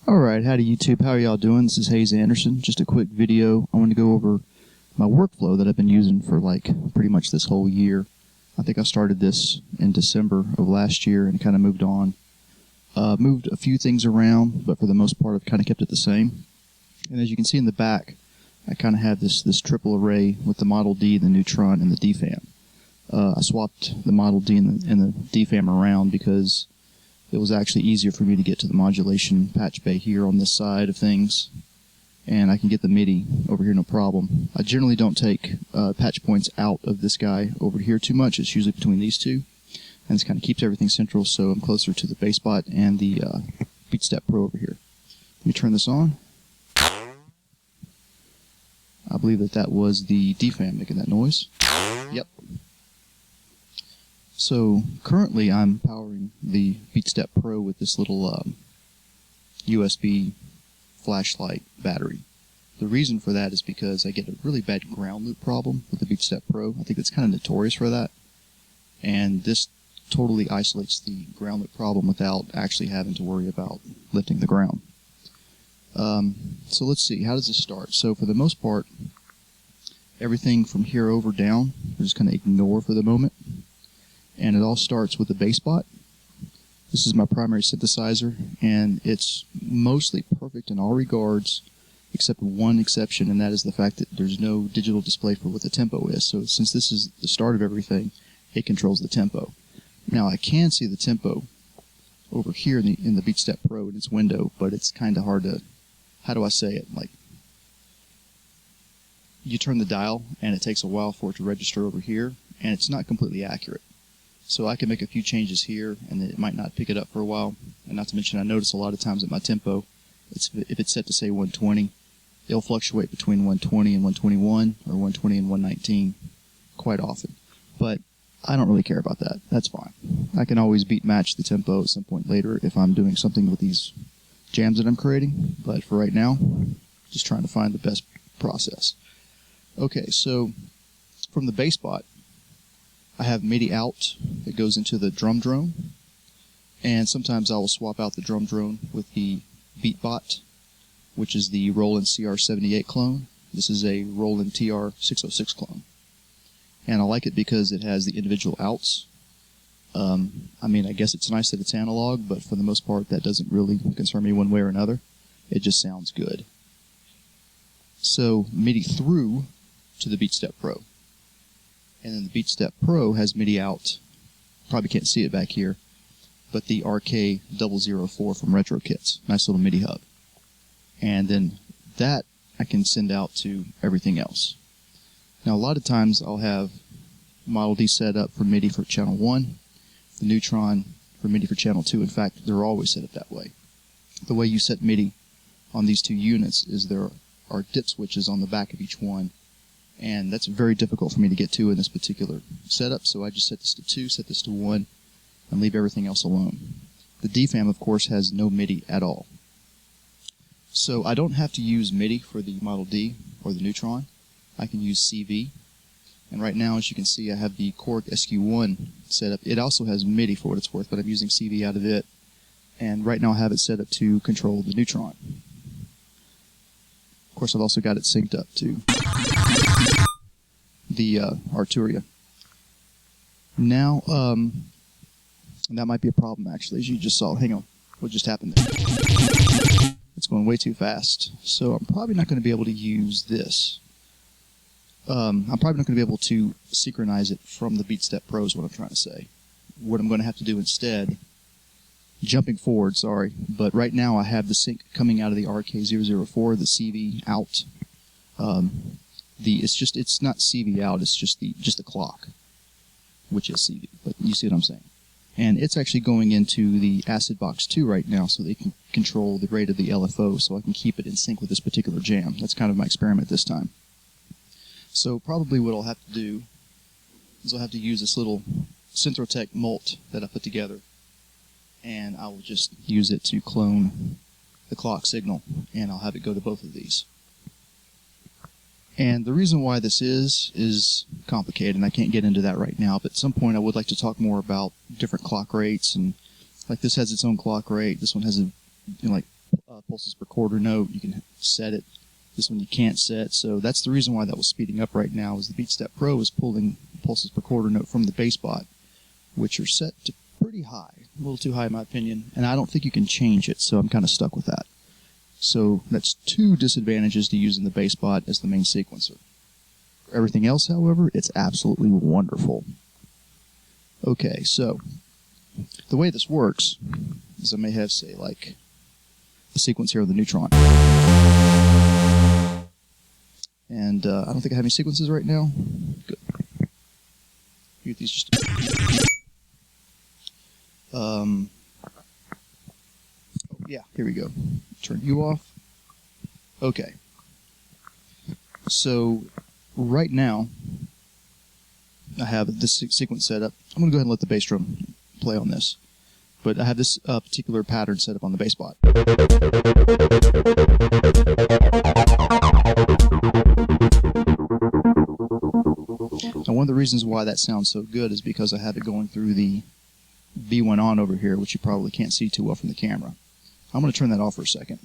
Alright, howdy YouTube, how are y'all doing? This is Hayes Anderson. Just a quick video. I want to go over my workflow that I've been using for like pretty much this whole year. I think I started this in December of last year and kind of moved on. Moved a few things around, but for the most part I've kind of kept it the same. And as you can see in the back, I kind of have this triple array with the Model D, the Neutron, and the DFAM. I swapped the Model D and the DFAM around because it was actually easier for me to get to the modulation patch bay here on this side of things, and I can get the MIDI over here no problem. I generally don't take patch points out of this guy over here too much. It's usually between these two, and this kind of keeps everything central, so I'm closer to the bass bot and the Beatstep Pro over here. Let me turn this on. I believe that was the DFAM making that noise. Yep. So currently I'm powering the Beatstep Pro with this little USB flashlight battery. The reason for that is because I get a really bad ground loop problem with the Beatstep Pro. I think it's kind of notorious for that. And this totally isolates the ground loop problem without actually having to worry about lifting the ground. So let's see, how does this start? So for the most part, everything from here over down, we're just going to ignore for the moment. And it all starts with the bass bot. This is my primary synthesizer, and it's mostly perfect in all regards, except one exception, and that is the fact that there's no digital display for what the tempo is. So since this is the start of everything, it controls the tempo. Now I can see the tempo over here in the Beatstep Pro in its window, but it's kind of hard to, how do I say it? Like, you turn the dial, and it takes a while for it to register over here, and it's not completely accurate. So I can make a few changes here, and it might not pick it up for a while. And not to mention, I notice a lot of times that my tempo, if it's set to say 120, it'll fluctuate between 120 and 121, or 120 and 119 quite often. But I don't really care about that. That's fine. I can always beat match the tempo at some point later if I'm doing something with these jams that I'm creating. But for right now, just trying to find the best process. Okay, so from the bass bot, I have MIDI out that goes into the drum drone, and sometimes I will swap out the drum drone with the beatbot, which is the Roland CR78 clone. This is a Roland TR606 clone, and I like it because it has the individual outs. I mean, I guess it's nice that it's analog, but for the most part that doesn't really concern me one way or another. It just sounds good. So MIDI through to the Beatstep Pro. And then the Beatstep Pro has MIDI out, probably can't see it back here, but the RK004 from Retrokits. Nice little MIDI hub. And then that I can send out to everything else. Now a lot of times I'll have Model D set up for MIDI for channel 1, the Neutron for MIDI for channel 2. In fact, they're always set up that way. The way you set MIDI on these two units is there are dip switches on the back of each one. And that's very difficult for me to get to in this particular setup, so I just set this to 2, set this to 1, and leave everything else alone. The DFAM, of course, has no MIDI at all. So I don't have to use MIDI for the Model D or the Neutron. I can use CV. And right now, as you can see, I have the Korg SQ-1 set up. It also has MIDI for what it's worth, but I'm using CV out of it. And right now I have it set up to control the Neutron. Of course, I've also got it synced up to the Arturia. Now, that might be a problem actually, as you just saw. Hang on, what just happened there? It's going way too fast, so I'm probably not going to be able to use this. I'm probably not going to be able to synchronize it from the Beatstep Pro is what I'm trying to say. What I'm going to have to do instead, jumping forward, sorry, but right now I have the sync coming out of the RK004, the CV out. It's not CV out, it's just the clock, which is CV, but you see what I'm saying. And it's actually going into the AcidBox 2 right now, so they can control the rate of the LFO, so I can keep it in sync with this particular jam. That's kind of my experiment this time. So probably what I'll have to do is I'll have to use this little Synthrotek mult that I put together, and I will just use it to clone the clock signal, and I'll have it go to both of these. And the reason why this is complicated, and I can't get into that right now, but at some point I would like to talk more about different clock rates, and like this has its own clock rate, this one has a pulses per quarter note. You can set it. This one you can't set. So that's the reason why that was speeding up right now, is the Beatstep Pro is pulling pulses per quarter note from the bass bot, which are set to pretty high, a little too high in my opinion, and I don't think you can change it, so I'm kind of stuck with that. So that's two disadvantages to using the bass bot as the main sequencer. For everything else, however, it's absolutely wonderful. Okay, so the way this works is I may have, say, like a sequence here of the Neutron. And I don't think I have any sequences right now. Good. Mute these just yeah, here we go. Turn you off. Okay. So right now I have this sequence set up. I'm going to go ahead and let the bass drum play on this. But I have this particular pattern set up on the bass bot. Now, one of the reasons why that sounds so good is because I have it going through the B1 on over here, which you probably can't see too well from the camera. I'm going to turn that off for a second.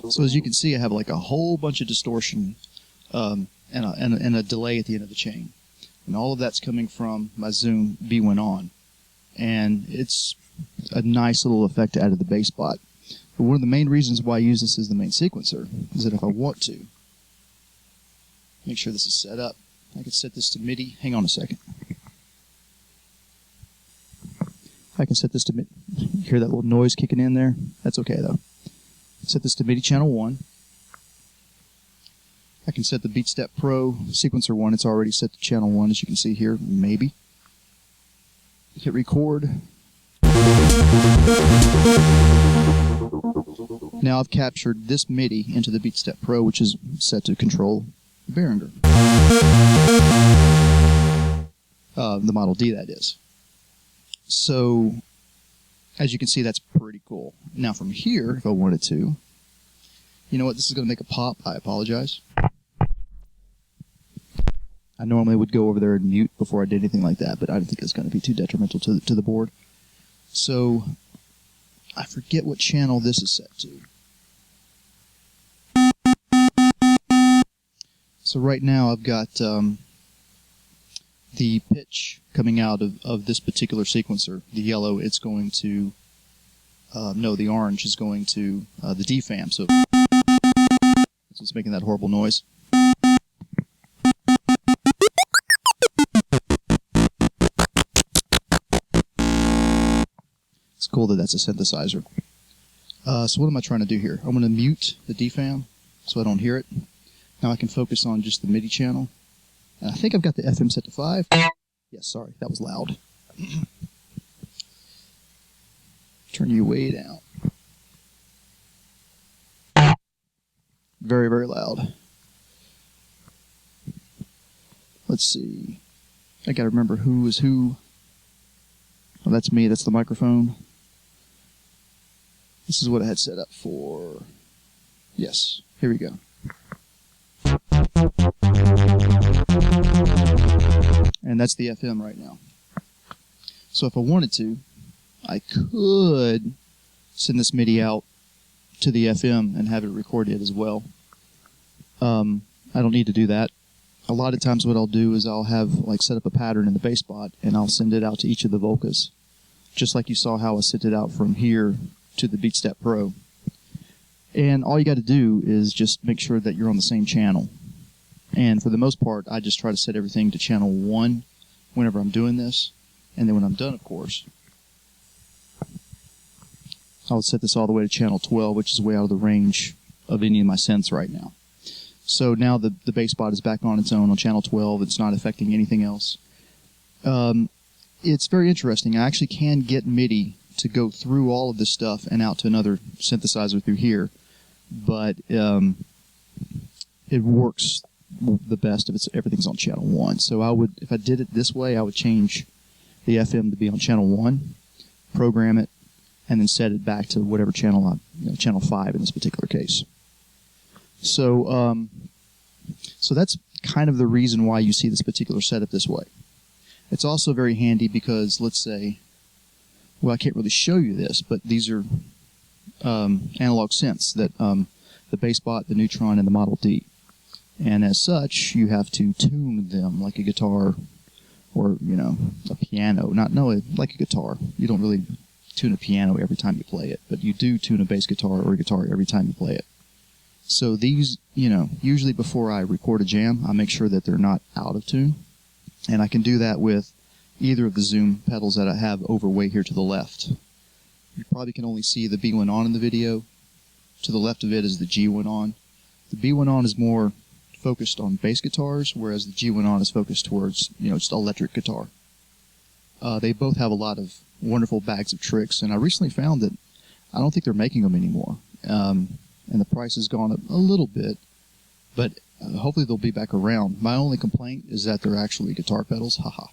So as you can see, I have like a whole bunch of distortion and a delay at the end of the chain. And all of that's coming from my Zoom B1 on. And it's a nice little effect to add to the bass bot. But one of the main reasons why I use this as the main sequencer is that if I want to, make sure this is set up, I can set this to MIDI. Hang on a second. I can set this to MIDI. Hear that little noise kicking in there? That's okay though. Set this to MIDI channel 1. I can set the Beatstep Pro sequencer 1. It's already set to channel 1, as you can see here, maybe. Hit record. Now I've captured this MIDI into the Beatstep Pro, which is set to control the Behringer. The Model D, that is. So, as you can see, that's pretty cool. Now from here, if I wanted to, you know what, this is going to make a pop. I apologize. I normally would go over there and mute before I did anything like that, but I don't think it's going to be too detrimental to the board. So, I forget what channel this is set to. So right now I've got the pitch coming out of this particular sequencer. The yellow, it's going to, no, the orange is going to the DFAM. So that's what's making that horrible noise. It's cool that that's a synthesizer. So what am I trying to do here? I'm going to mute the DFAM so I don't hear it. Now I can focus on just the MIDI channel. And I think I've got the FM set to 5. Yes, sorry, that was loud. Turn you way down. Very, very loud. Let's see. I gotta remember who is who. Oh, that's me, that's the microphone. This is what I had set up for. Yes, here we go. And that's the FM right now. So if I wanted to, I could send this MIDI out to the FM and have it recorded as well. I don't need to do that. A lot of times what I'll do is I'll have like set up a pattern in the bass bot and I'll send it out to each of the Volcas. Just like you saw how I sent it out from here to the Beatstep Pro. And all you got to do is just make sure that you're on the same channel. And for the most part, I just try to set everything to channel 1 whenever I'm doing this. And then when I'm done, of course, I would set this all the way to channel 12, which is way out of the range of any of my synths right now. So now the bass bot is back on its own on channel 12. It's not affecting anything else. It's very interesting. I actually can get MIDI to go through all of this stuff and out to another synthesizer through here. But it works the best if everything's on channel 1. So I would, if I did it this way, I would change the FM to be on channel 1, program it, and then set it back to whatever channel channel 5 in this particular case. So, so that's kind of the reason why you see this particular setup this way. It's also very handy because, let's say, well, I can't really show you this, but these are analog synths that the Bassbot, the Neutron, and the Model D. And as such, you have to tune them like a guitar or, you know, a piano. Like a guitar. You don't really tune a piano every time you play it, but you do tune a bass guitar or a guitar every time you play it. So these, you know, usually before I record a jam, I make sure that they're not out of tune. And I can do that with either of the zoom pedals that I have over way here to the left. You probably can only see the B1 on in the video. To the left of it is the G1 on. The B1 on is more focused on bass guitars, whereas the G1 on is focused towards, you know, just electric guitar. They both have a lot of wonderful bags of tricks, and I recently found that I don't think they're making them anymore. And the price has gone up a little bit, but hopefully they'll be back around. My only complaint is that they're actually guitar pedals, haha.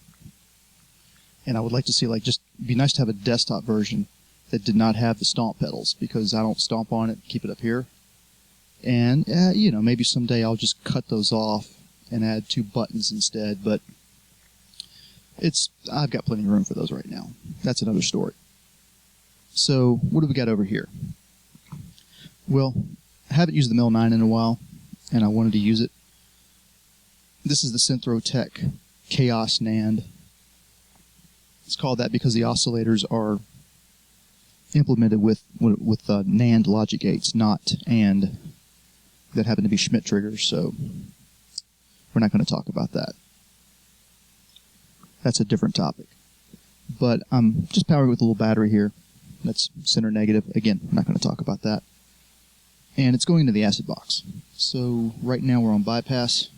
And I would like to see, like, just be nice to have a desktop version that did not have the stomp pedals, because I don't stomp on it, keep it up here. And, you know, maybe someday I'll just cut those off and add 2 buttons instead, but I've got plenty of room for those right now. That's another story. So, what do we got over here? Well, I haven't used the Mel9 in a while, and I wanted to use it. This is the Synthrotek Chaos NAND. It's called that because the oscillators are implemented with NAND logic gates, not AND, that happen to be Schmidt triggers, so we're not going to talk about that. That's a different topic. But I'm just powering with a little battery here. That's center negative. Again, we're not going to talk about that. And it's going into the AcidBox. So right now we're on bypass.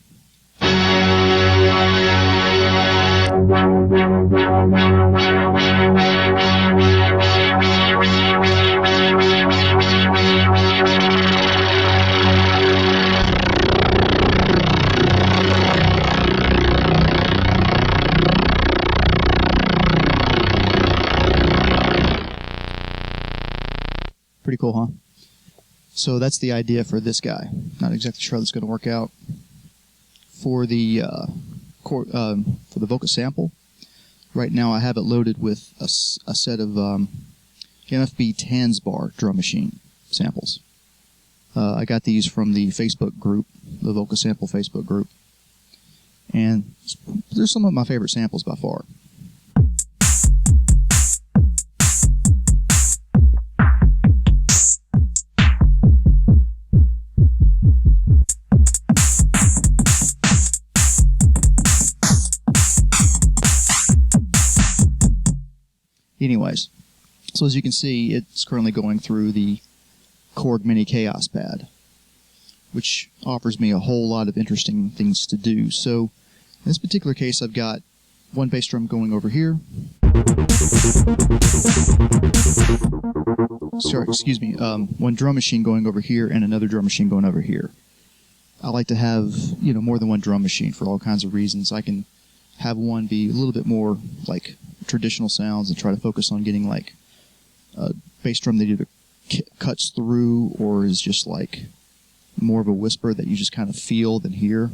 Pretty cool, huh? So that's the idea for this guy. Not exactly sure how this is going to work out. For the Volca sample, right now I have it loaded with a set of MFB Tanzmaus drum machine samples. I got these from the Facebook group, the Volca sample Facebook group, and they're some of my favorite samples by far. Anyways, so as you can see, it's currently going through the Korg Mini Chaos pad, which offers me a whole lot of interesting things to do. So, in this particular case, I've got one bass drum going over here. Sorry, excuse me. One drum machine going over here and another drum machine going over here. I like to have, you know, more than one drum machine for all kinds of reasons. I can have one be a little bit more like traditional sounds and try to focus on getting like a bass drum that either cuts through or is just like more of a whisper that you just kind of feel than hear.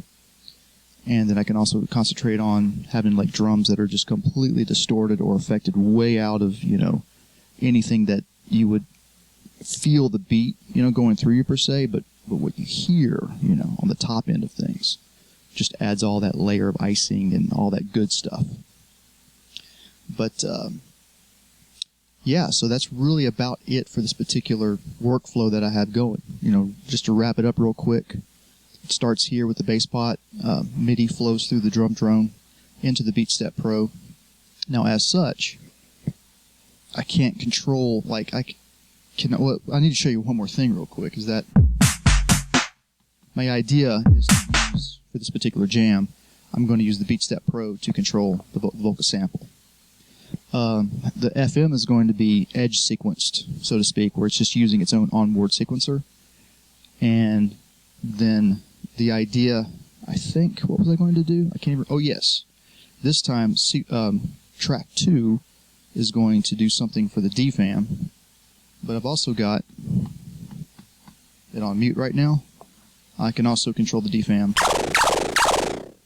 And then I can also concentrate on having like drums that are just completely distorted or affected way out of, you know, anything that you would feel the beat, you know, going through you per se, but what you hear, you know, on the top end of things just adds all that layer of icing and all that good stuff. But, yeah, so that's really about it for this particular workflow that I have going. You know, just to wrap it up real quick, it starts here with the Bassbot. MIDI flows through the drum drone into the Beatstep Pro. Now, as such, I can't control, like, I need to show you one more thing real quick, is that my idea is to use, for this particular jam, I'm going to use the Beatstep Pro to control the Volca sample. The FM is going to be edge sequenced, so to speak, where it's just using its own onboard sequencer. And then the idea, I think, what was I going to do? I can't even, oh yes. This time, track 2 is going to do something for the DFAM, but I've also got it on mute right now. I can also control the DFAM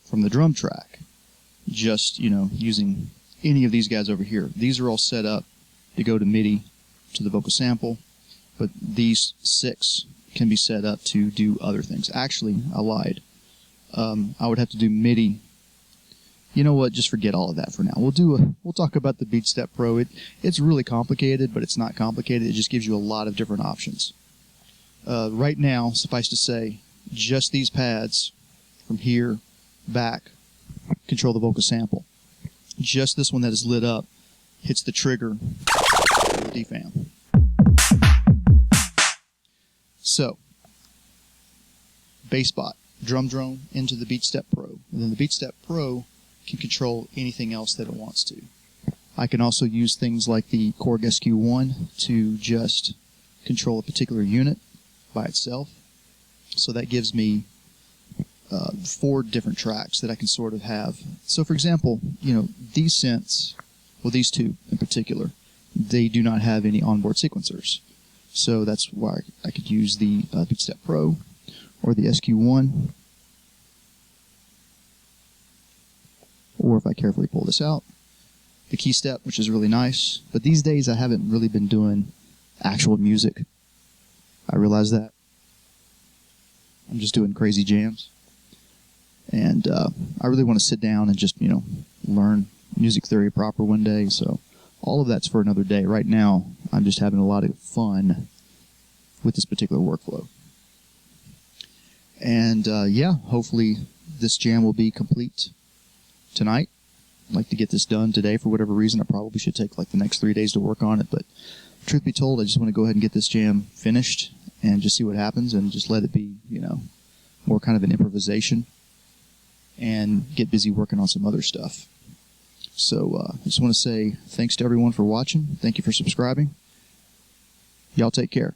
from the drum track, just, using any of these guys over here. These are all set up to go to MIDI to the vocal sample, but these 6 can be set up to do other things. Actually, I lied. I would have to do MIDI. You know what? Just forget all of that for now. We'll talk about the Beatstep Pro. It's really complicated, but it's not complicated. It just gives you a lot of different options. Right now, suffice to say, just these pads from here back control the vocal sample. Just this one that is lit up hits the trigger of the DFAM. So, bass bot, drum drone into the Beatstep Pro. And then the Beatstep Pro can control anything else that it wants to. I can also use things like the Korg SQ-1 to just control a particular unit by itself. So that gives me 4 different tracks that I can sort of have. So for example, these synths, well, these 2 in particular, they do not have any onboard sequencers. So that's why I could use the Beatstep Pro or the SQ-1. Or if I carefully pull this out, the key step, which is really nice. But these days I haven't really been doing actual music. I realize that. I'm just doing crazy jams. And I really want to sit down and just, learn music theory proper one day. So all of that's for another day. Right now, I'm just having a lot of fun with this particular workflow. And yeah, hopefully this jam will be complete tonight. I'd like to get this done today for whatever reason. I probably should take like the next 3 days to work on it, but truth be told, I just want to go ahead and get this jam finished and just see what happens and just let it be, more kind of an improvisation and get busy working on some other stuff. So I just want to say thanks to everyone for watching. Thank you for subscribing. Y'all take care.